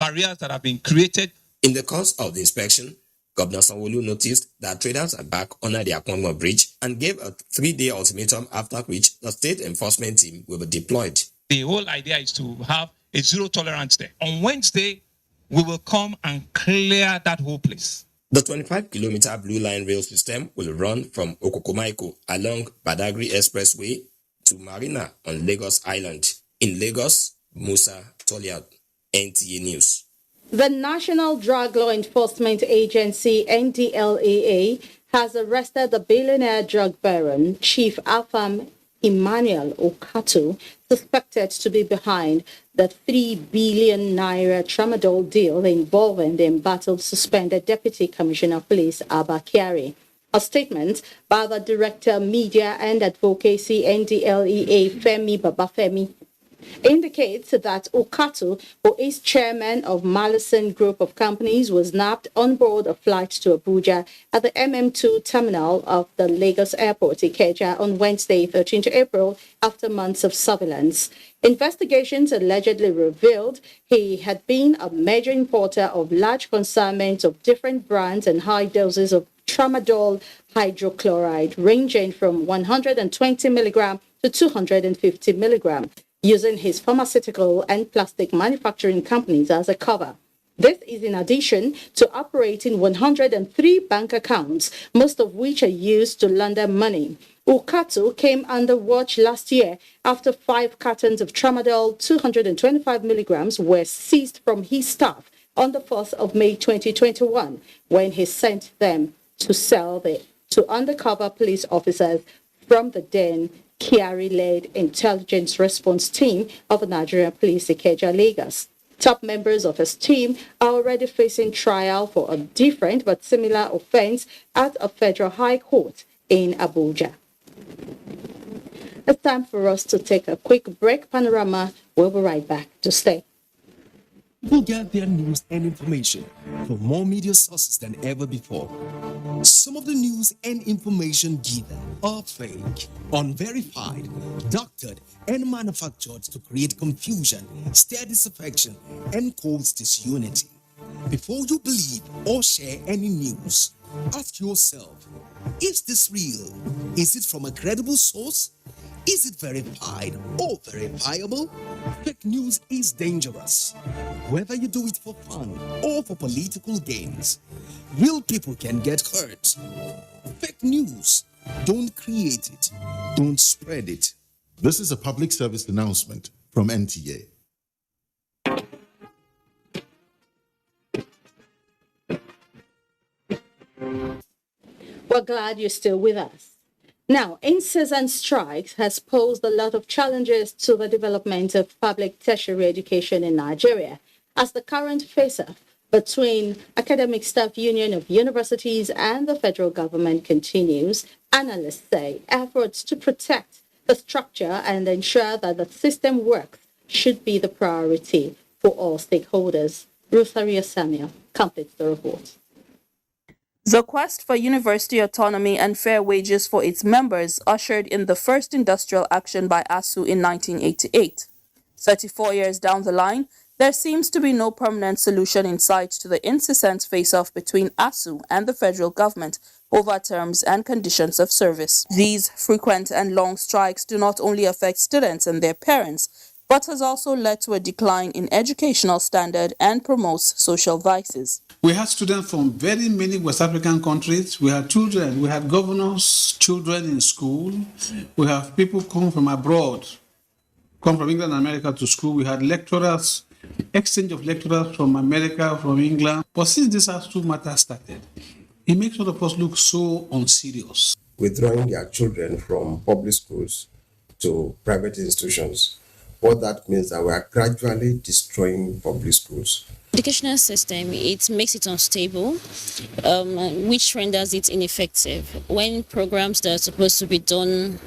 barriers that have been created. In the course of the inspection, Governor Sanwo-Olu noticed that traders are back under the Akwangwa Bridge and gave a 3-day ultimatum, after which the state enforcement team will be deployed. The whole idea is to have a zero tolerance there. On Wednesday, we will come and clear that whole place. The 25-kilometer Blue Line rail system will run from Okokomaiko along Badagry Expressway to Marina on Lagos Island. In Lagos, Musa Toliad, NTA News. The National Drug Law Enforcement Agency, NDLEA, has arrested the billionaire drug baron, Chief Afam Emmanuel Okatu, suspected to be behind the 3 billion naira tramadol deal involving the embattled suspended Deputy Commissioner of Police Abba Kyari. A statement by the Director Media and Advocacy NDLEA Femi Babafemi indicates that Okatu, who is chairman of Malison Group of Companies, was nabbed on board a flight to Abuja at the MM2 terminal of the Lagos Airport, Ikeja, on Wednesday, 13th April, after months of surveillance. Investigations allegedly revealed he had been a major importer of large consignments of different brands and high doses of tramadol hydrochloride, ranging from 120 milligram to 250 milligram. Using his pharmaceutical and plastic manufacturing companies as a cover. This is in addition to operating 103 bank accounts, most of which are used to launder money. Okatu came under watch last year after 5 cartons of tramadol 225 milligrams were seized from his staff on the 4th of May 2021, when he sent them to sell to undercover police officers from the then Kyari-led intelligence response team of the Nigerian Police Ikeja, Lagos. Top members of his team are already facing trial for a different but similar offense at a federal high court in Abuja. It's time for us to take a quick break. Panorama will be right back. To stay. People get their news and information from more media sources than ever before. Some of the news and information given are fake, unverified, doctored, and manufactured to create confusion, stir disaffection, and cause disunity. Before you believe or share any news, ask yourself, is this real? Is it from a credible source? Is it verified or verifiable? Fake news is dangerous. Whether you do it for fun or for political gains, real people can get hurt. Fake news, don't create it, don't spread it. This is a public service announcement from NTA. We're glad you're still with us. Now, incessant strikes has posed a lot of challenges to the development of public tertiary education in Nigeria, as the current face-off between Academic Staff Union of Universities and the federal government continues. Analysts say efforts to protect the structure and ensure that the system works should be the priority for all stakeholders. Rosaria Samuel completes the report. The quest for university autonomy and fair wages for its members ushered in the first industrial action by ASU in 1988. 34 years down the line, there seems to be no permanent solution in sight to the incessant face-off between ASU and the federal government over terms and conditions of service. These frequent and long strikes do not only affect students and their parents, but has also led to a decline in educational standard and promotes social vices. We had students from very many West African countries. We had children, we had governors' children in school. We have people come from abroad, come from England and America to school. We had lecturers, exchange of lecturers from America, from England. But since this ASU matter started, it makes all of us look so unserious. Withdrawing their children from public schools to private institutions. What that means that we are gradually destroying public schools. Educational system, it makes it unstable, which renders it ineffective. When programs that are supposed to be done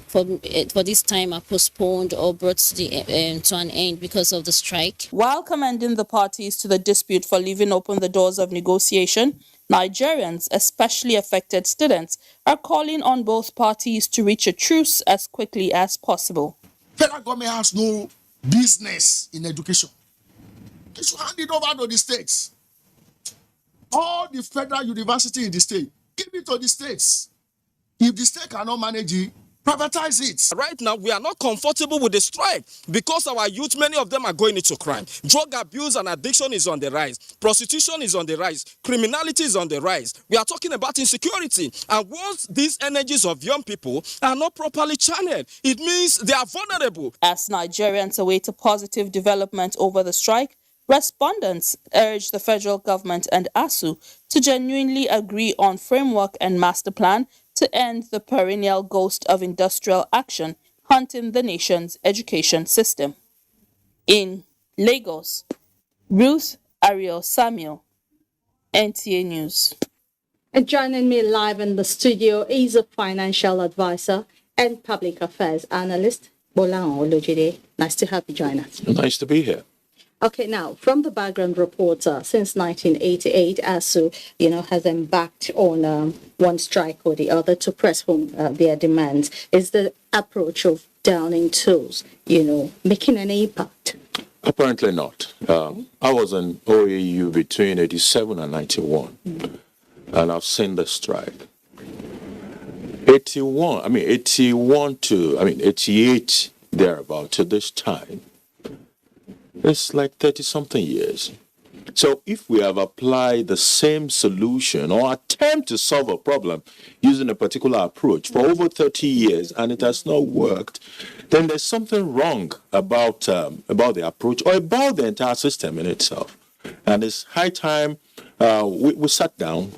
for this time are postponed or brought to an end because of the strike. While commending the parties to the dispute for leaving open the doors of negotiation, Nigerians, especially affected students, are calling on both parties to reach a truce as quickly as possible. Federal government has no business in education. They should hand it over to the states. All the federal university in the state, give it to the states. If the state cannot manage it, privatize it. Right now, we are not comfortable with the strike because our youth, many of them are going into crime. Drug abuse and addiction is on the rise. Prostitution is on the rise. Criminality is on the rise. We are talking about insecurity. And once these energies of young people are not properly channeled, it means they are vulnerable. As Nigerians await a positive development over the strike, respondents urged the federal government and ASU to genuinely agree on framework and master plan to end the perennial ghost of industrial action haunting the nation's education system. In Lagos, Ruth Ariel Samuel, NTA News. And joining me live in the studio is a financial advisor and public affairs analyst, Bolan Olojide. Nice to have you join us. Nice to be here. Okay, now, from the background reporter, since 1988, ASU, has embarked on one strike or the other to press home their demands. Is the approach of downing tools, making an impact? Apparently not. I was in OAU between 87 and 91, and I've seen the strike. 88 thereabout to this time. It's like 30-something years. So if we have applied the same solution or attempt to solve a problem using a particular approach for over 30 years and it has not worked, then there's something wrong about the approach or about the entire system in itself. And it's high time we sat down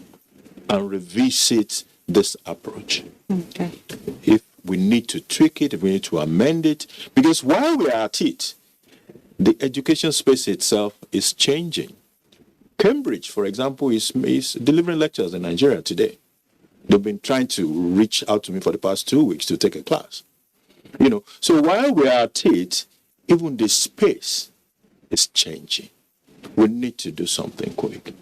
and revisit this approach. Okay. If we need to tweak it, if we need to amend it, because while we are at it, the education space itself is changing. Cambridge, for example, is delivering lectures in Nigeria today. They've been trying to reach out to me for the past 2 weeks to take a class. So while we are at it, even the space is changing. We need to do something quick.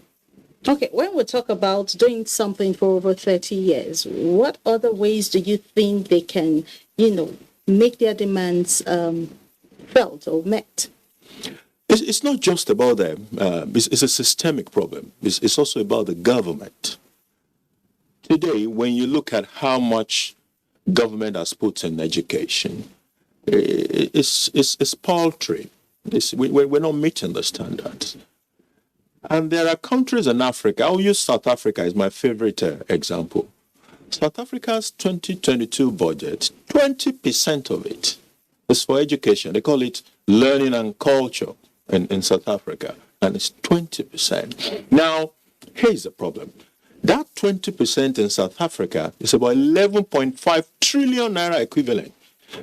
Okay, when we talk about doing something for over 30 years, what other ways do you think they can, make their demands felt or met? It's not just about them. It's a systemic problem. It's also about the government. Today, when you look at how much government has put in education, it's paltry. We're not meeting the standards. And there are countries in Africa. I'll use South Africa as my favorite example. South Africa's 2022 budget, 20% of it is for education. They call it learning and culture in South Africa, and it's 20%. Now, here's the problem. That 20% in South Africa is about 11.5 trillion naira equivalent.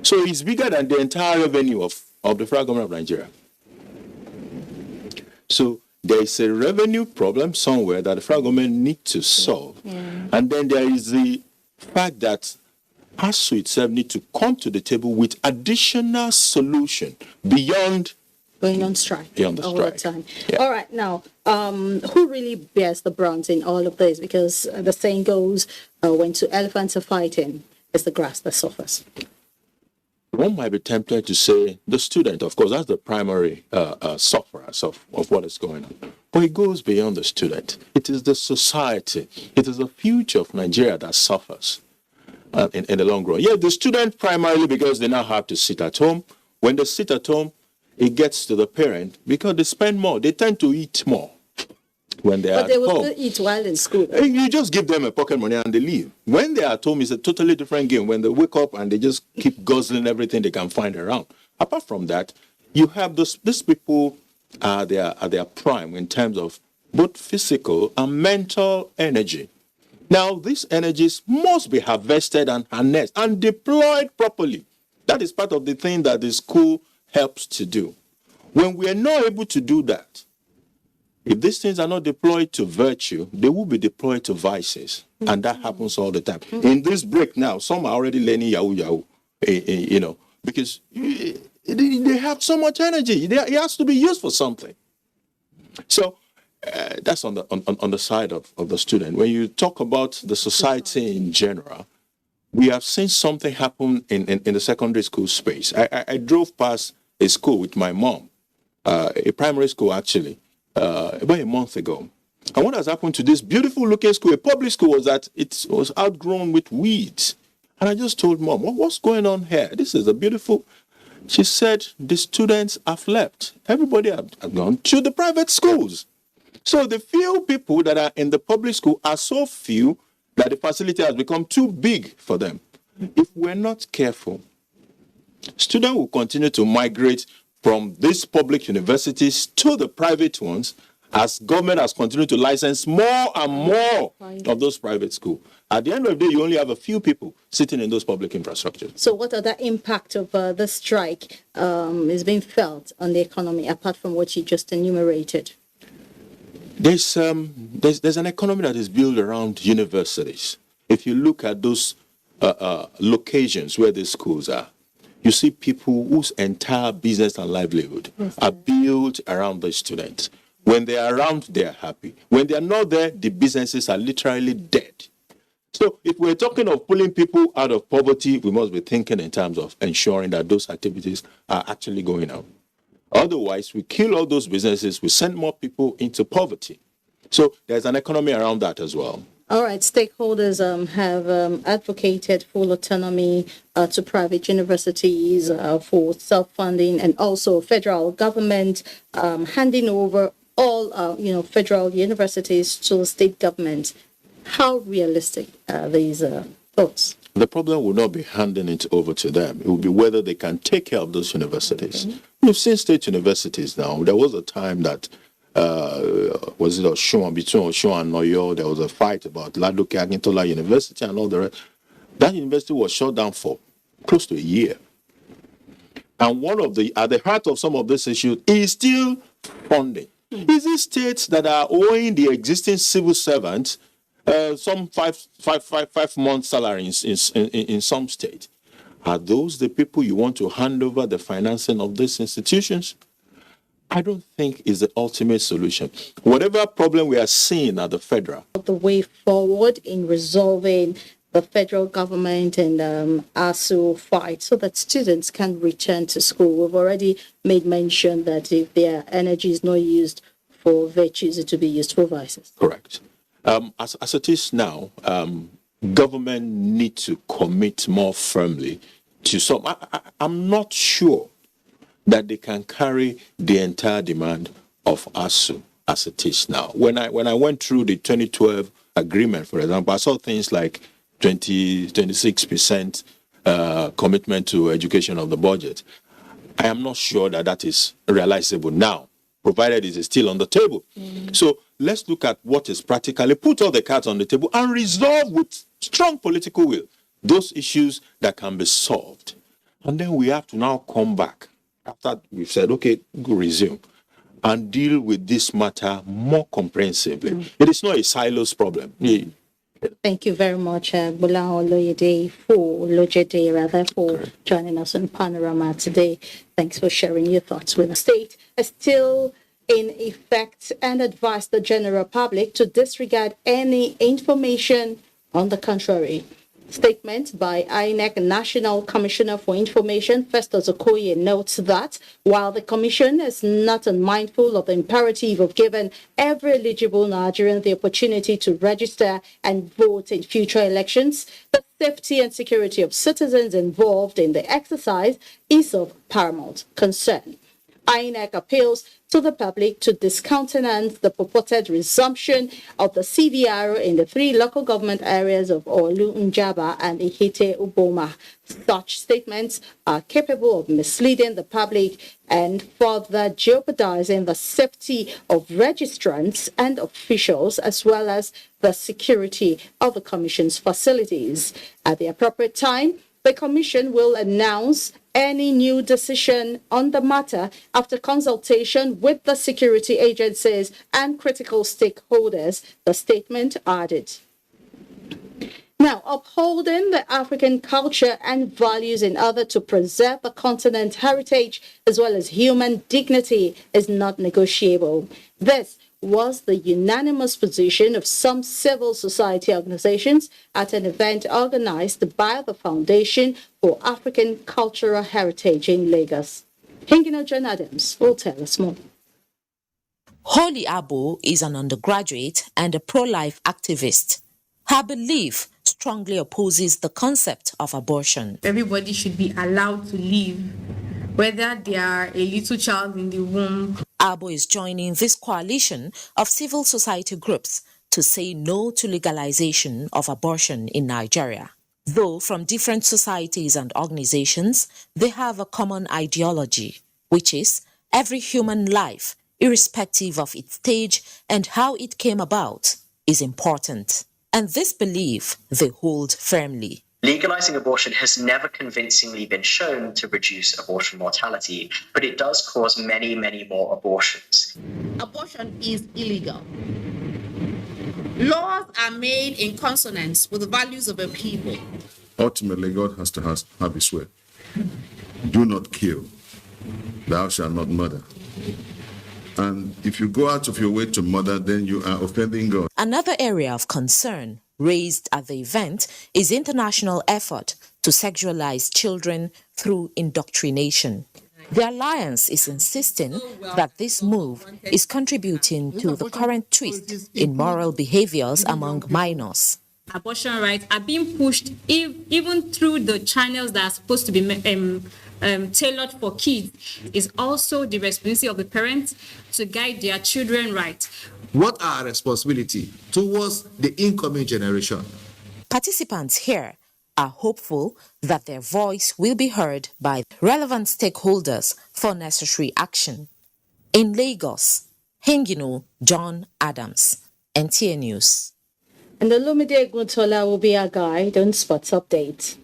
So it's bigger than the entire revenue of the federal government of Nigeria. So there is a revenue problem somewhere that the federal government needs to solve. Yeah. And then there is the fact that ASU itself needs to come to the table with additional solution beyond going on strike all the time. Yeah. All right, now, who really bears the brunt in all of this? Because the saying goes, when two elephants are fighting, it's the grass that suffers. One might be tempted to say the student, of course, that's the primary sufferers of what is going on. But it goes beyond the student. It is the society. It is the future of Nigeria that suffers in the long run. Yeah, the student primarily because they now have to sit at home. When they sit at home, it gets to the parent because they spend more. They tend to eat more when they are at home. But they will still eat while in school. You just give them a pocket money and they leave. When they are at home, it's a totally different game. When they wake up and they just keep guzzling everything they can find around. Apart from that, you have these people at their prime in terms of both physical and mental energy. Now, these energies must be harvested and harnessed and deployed properly. That is part of the thing that the school helps to do. When we are not able to do that, if these things are not deployed to virtue, they will be deployed to vices. Mm-hmm. And that happens all the time. Mm-hmm. In this break now, some are already learning Yahoo, because they have so much energy. It has to be used for something. So that's on the side of the student. When you talk about the society in general, we have seen something happen in the secondary school space. I drove past a school with my mom a primary school actually, about a month ago. And what has happened to this beautiful looking school, a public school, was that it was outgrown with weeds. And I just told Mom, what's going on here? This is a beautiful. She said the students have left. Everybody have gone to the private schools. So the few people that are in the public school are so few that the facility has become too big for them. If we're not careful, students will continue to migrate from these public universities to the private ones as government has continued to license more and more of those private schools. At the end of the day, you only have a few people sitting in those public infrastructures. So what other impact of the strike is being felt on the economy, apart from what you just enumerated? There's an economy that is built around universities. If you look at those locations where these schools are, you see people whose entire business and livelihood are built around the students. When they are around, they are happy. When they are not there, the businesses are literally dead. So if we're talking of pulling people out of poverty, we must be thinking in terms of ensuring that those activities are actually going on. Otherwise, we kill all those businesses, we send more people into poverty. So there's an economy around that as well. All right, stakeholders have advocated full autonomy to private universities for self-funding, and also federal government handing over all, federal universities to the state government. How realistic are these thoughts? The problem will not be handing it over to them. It will be whether they can take care of those universities. Okay. We've seen state universities now. There was a time that, was it Oshun, between Oshun and Noyo, there was a fight about Ladoke Akintola University and all the rest. That university was shut down for close to a year. And at the heart of some of these issues is still funding. Is it states that are owing the existing civil servants some 5 months salary in some state? Are those the people you want to hand over the financing of these institutions? I don't think is the ultimate solution. Whatever problem we are seeing at the federal. The way forward in resolving the federal government and ASU fight so that students can return to school. We've already made mention that if their energy is not used for virtues, it will be used for vices. Correct. As it is now, government need to commit more firmly to some. I'm not sure that they can carry the entire demand of ASU as it is now. When I went through the 2012 agreement, for example, I saw things like 26% commitment to education of the budget. I am not sure that is realizable now, provided it is still on the table. So let's look at what is practically, put all the cards on the table and resolve with strong political will those issues that can be solved. And then we have to now come back after we've said, okay, go resume and deal with this matter more comprehensively. It is not a silos problem. Thank you very much, Bola Oloyede, for joining us on Panorama today. Thanks for sharing your thoughts with us. State is still in effect and advise the general public to disregard any information on the contrary. Statement by INEC National Commissioner for Information, Festus Okoye, notes that while the Commission is not unmindful of the imperative of giving every eligible Nigerian the opportunity to register and vote in future elections, the safety and security of citizens involved in the exercise is of paramount concern. INEC appeals to the public to discountenance the purported resumption of the CVR in the 3 local government areas of Olu Njaba and Ihite Uboma. Such statements are capable of misleading the public and further jeopardizing the safety of registrants and officials, as well as the security of the Commission's facilities. At the appropriate time, the Commission will announce any new decision on the matter after consultation with the security agencies and critical stakeholders, the statement added. Now, upholding the African culture and values in order to preserve the continent's heritage as well as human dignity is not negotiable. This was the unanimous position of some civil society organizations at an event organized by the Foundation for African Cultural Heritage in Lagos. Hingino John Adams will tell us more. Holly Abo is an undergraduate and a pro-life activist. Her belief strongly opposes the concept of abortion. Everybody should be allowed to live, whether they are a little child in the womb. Abo is joining this coalition of civil society groups to say no to legalization of abortion in Nigeria. Though from different societies and organizations, they have a common ideology, which is every human life, irrespective of its stage and how it came about, is important. And this belief they hold firmly. Legalizing abortion has never convincingly been shown to reduce abortion mortality, but it does cause many, many more abortions. Abortion is illegal. Laws are made in consonance with the values of a people. Ultimately, God has to have his way. Do not kill. Thou shalt not murder. And if you go out of your way to murder, then you are offending God. Another area of concern raised at the event is international effort to sexualize children through indoctrination. The alliance is insisting that this move is contributing to the current twist in moral behaviors among minors. Abortion rights are being pushed even through the channels that are supposed to be tailored for kids. Is also the responsibility of the parents to guide their children right. What are our responsibility towards the incoming generation? Participants here are hopeful that their voice will be heard by relevant stakeholders for necessary action. In Lagos, Hingino John Adams, NTA News. And the Olumide Guntola will be our guide on sports updates.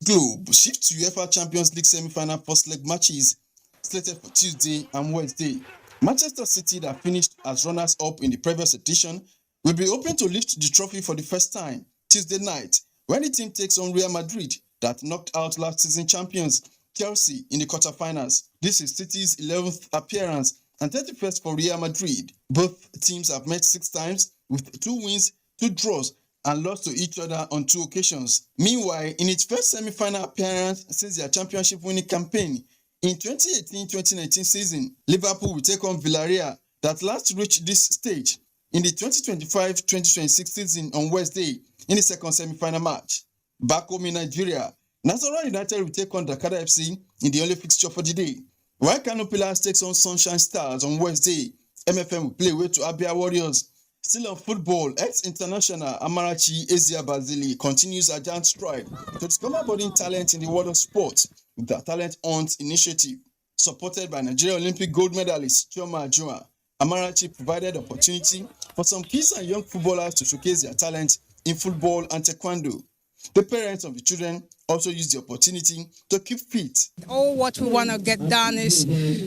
Globe shift to UEFA Champions League semi-final first leg matches slated for Tuesday and Wednesday. Manchester City, that finished as runners-up in the previous edition, will be hoping to lift the trophy for the first time Tuesday night when the team takes on Real Madrid, that knocked out last season champions Chelsea in the quarterfinals. This is City's 11th appearance and 31st for Real Madrid. Both teams have met 6 times with 2 wins, 2 draws, and lost to each other on 2 occasions. Meanwhile, in its first semi-final appearance since their championship-winning campaign in 2018-2019 season, Liverpool will take on Villarreal, that last reached this stage in the 2025-2026 season on Wednesday in the second semi-final match. Back home in Nigeria, Nasarawa United will take on Dakar FC in the only fixture for the day, while Kano Pillars takes on Sunshine Stars on Wednesday. MFM will play away to Abia Warriors. Still on football, ex-international Amarachi Ezia Basili continues a giant stride to discover budding talent in the world of sport with the Talent Hunt initiative. Supported by Nigeria Olympic gold medalist Chioma Ajua, Amarachi provided opportunity for some kids and young footballers to showcase their talent in football and taekwondo. The parents of the children also used the opportunity to keep fit. All what we want to get done is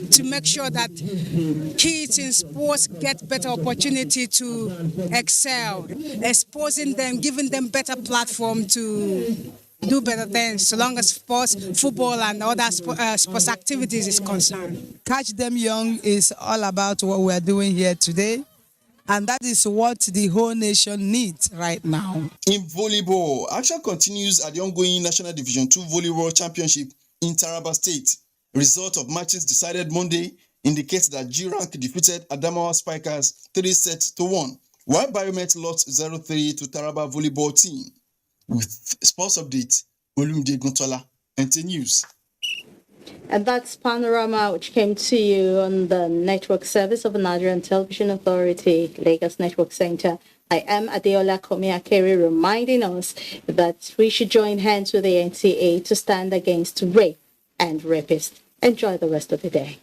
to make sure that kids in sports get better opportunity to excel, exposing them, giving them better platform to do better things, so long as sports, football, and other sports activities is concerned. Catch them young is all about what we are doing here today. And that is what the whole nation needs right now. In volleyball, action continues at the ongoing National Division II Volleyball Championship in Taraba State. Result of matches decided Monday indicates that G-Rank defeated Adamawa Spikers 3-1, while Biomet lost 0-3 to Taraba Volleyball team. With sports update, Olumide Guntola, NTA News. And that's Panorama, which came to you on the network service of the Nigerian Television Authority, Lagos Network Center. I am Adeola Komiakere, reminding us that we should join hands with the NTA to stand against rape and rapists. Enjoy the rest of the day.